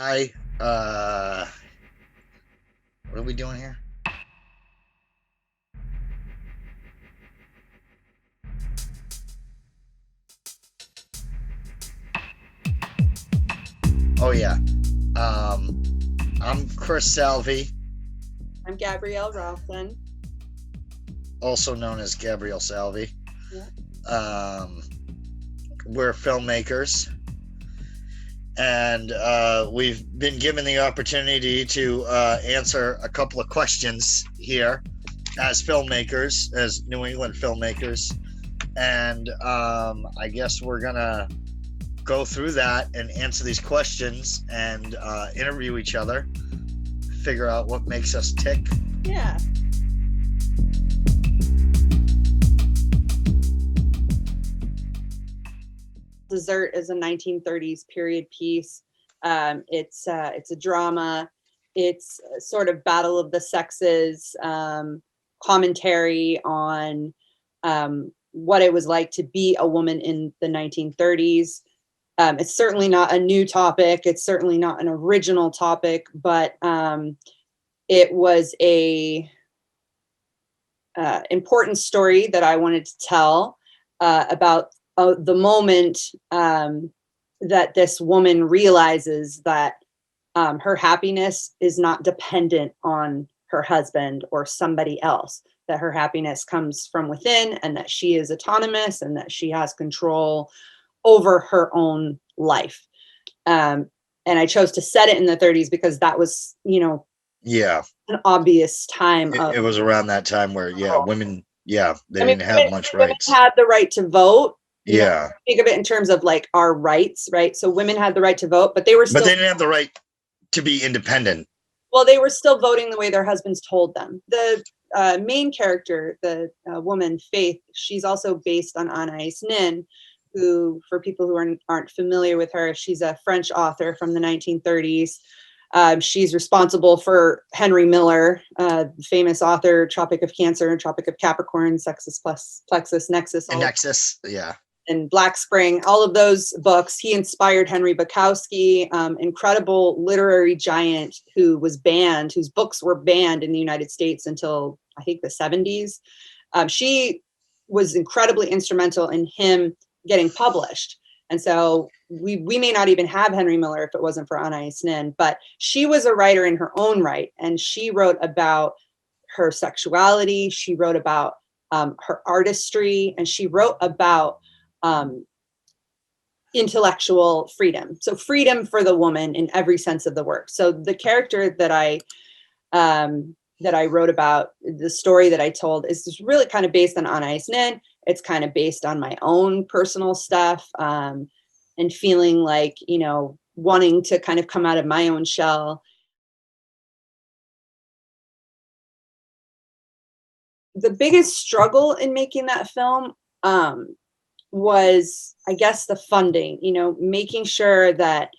Hi. What are we doing here? Oh yeah. Um, I'm Kris Salvi, I'm Gabrielle Rosson. also known as Gabrielle Salvi. Yeah. Um, we're filmmakers, and we've been given the opportunity to answer a couple of questions here as filmmakers, as New England filmmakers, and I guess we're gonna go through that and answer these questions and interview each other, figure out what makes us tick. Yeah. Dessert is a 1930s period piece. It's a drama. It's a sort of battle of the sexes, commentary on what it was like to be a woman in the 1930s. It's certainly not a new topic. It's certainly not an original topic, but it was a important story that I wanted to tell about the moment that this woman realizes that her happiness is not dependent on her husband or somebody else, that her happiness comes from within and that she is autonomous and that she has control over her own life. And I chose to set it in the 30s because that was, Yeah, an obvious time of. it was around that time where women, they I mean, didn't have much women rights. had the right to vote. Yeah, Think of it in terms of like our rights, right? So women had the right to vote, but they were but still, they didn't have the right to be independent. well, they were still voting the way their husbands told them. The main character, the woman Faith, she's also based on Anais Nin, who, for people who aren't familiar with her, she's a French author from the 1930s. She's responsible for Henry Miller, famous author, Tropic of Cancer, Tropic of Capricorn, Sexus plus Plexus, Nexus, And Nexus, yeah. and Black Spring, all of those books. He inspired Henry Bukowski, incredible literary giant who was banned, whose books were banned in the United States until I think the 70s. She was incredibly instrumental in him getting published. And so we may not even have Henry Miller if it wasn't for Anais Nin, but she was a writer in her own right. And she wrote about her sexuality. She wrote about her artistry, and she wrote about um, intellectual freedom. So freedom for the woman in every sense of the word. So the character that I wrote about, the story that I told, is really kind of based on Anais Nin. It's kind of based on my own personal stuff, and feeling like, wanting to kind of come out of my own shell. The biggest struggle in making that film was, I guess, the funding, making sure that,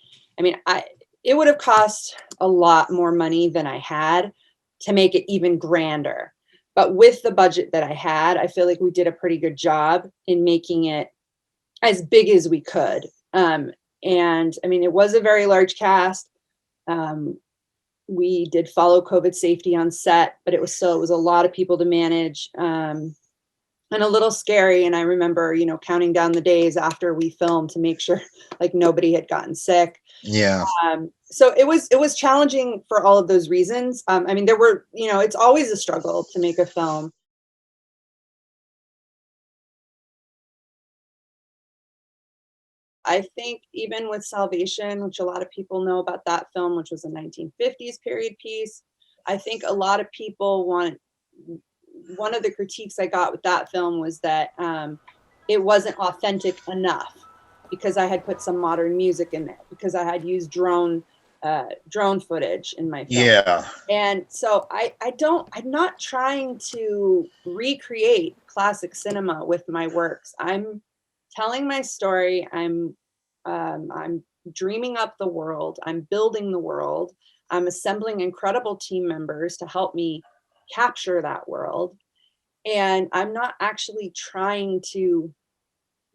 it would have cost a lot more money than I had to make it even grander. But with the budget that I had, I feel like we did a pretty good job in making it as big as we could. And I mean, it was a very large cast. We did follow COVID safety on set, but it was a lot of people to manage. And a little scary. And I remember, counting down the days after we filmed to make sure like nobody had gotten sick. Yeah. So it was challenging for all of those reasons. There were, it's always a struggle to make a film. I think even with Salvation, which a lot of people know about that film, which was a 1950s period piece, I think a lot of people one of the critiques I got with that film was that it wasn't authentic enough because I had put some modern music in there, because I had used drone footage in my film. Yeah. And so I'm not trying to recreate classic cinema with my works. I'm telling my story. I'm dreaming up the world. I'm building the world. I'm assembling incredible team members to help me capture that world. And I'm not actually trying to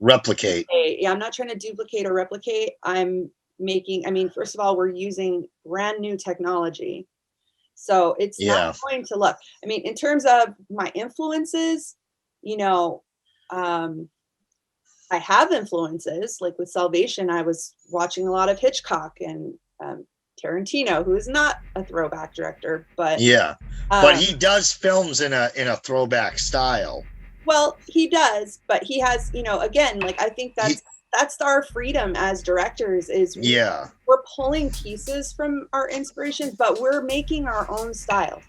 replicate. I'm not trying to duplicate or replicate. I'm making, I mean, first of all, we're using brand new technology. So it's Yeah. not going to look, I mean, in terms of my influences, you know, I have influences, like with Salvation, I was watching a lot of Hitchcock and Tarantino, who is not a throwback director, but Yeah. But he does films in a throwback style. well, he does, but he has, you know, again, like I think that's our freedom as directors is Yeah. we're pulling pieces from our inspiration, but we're making our own style.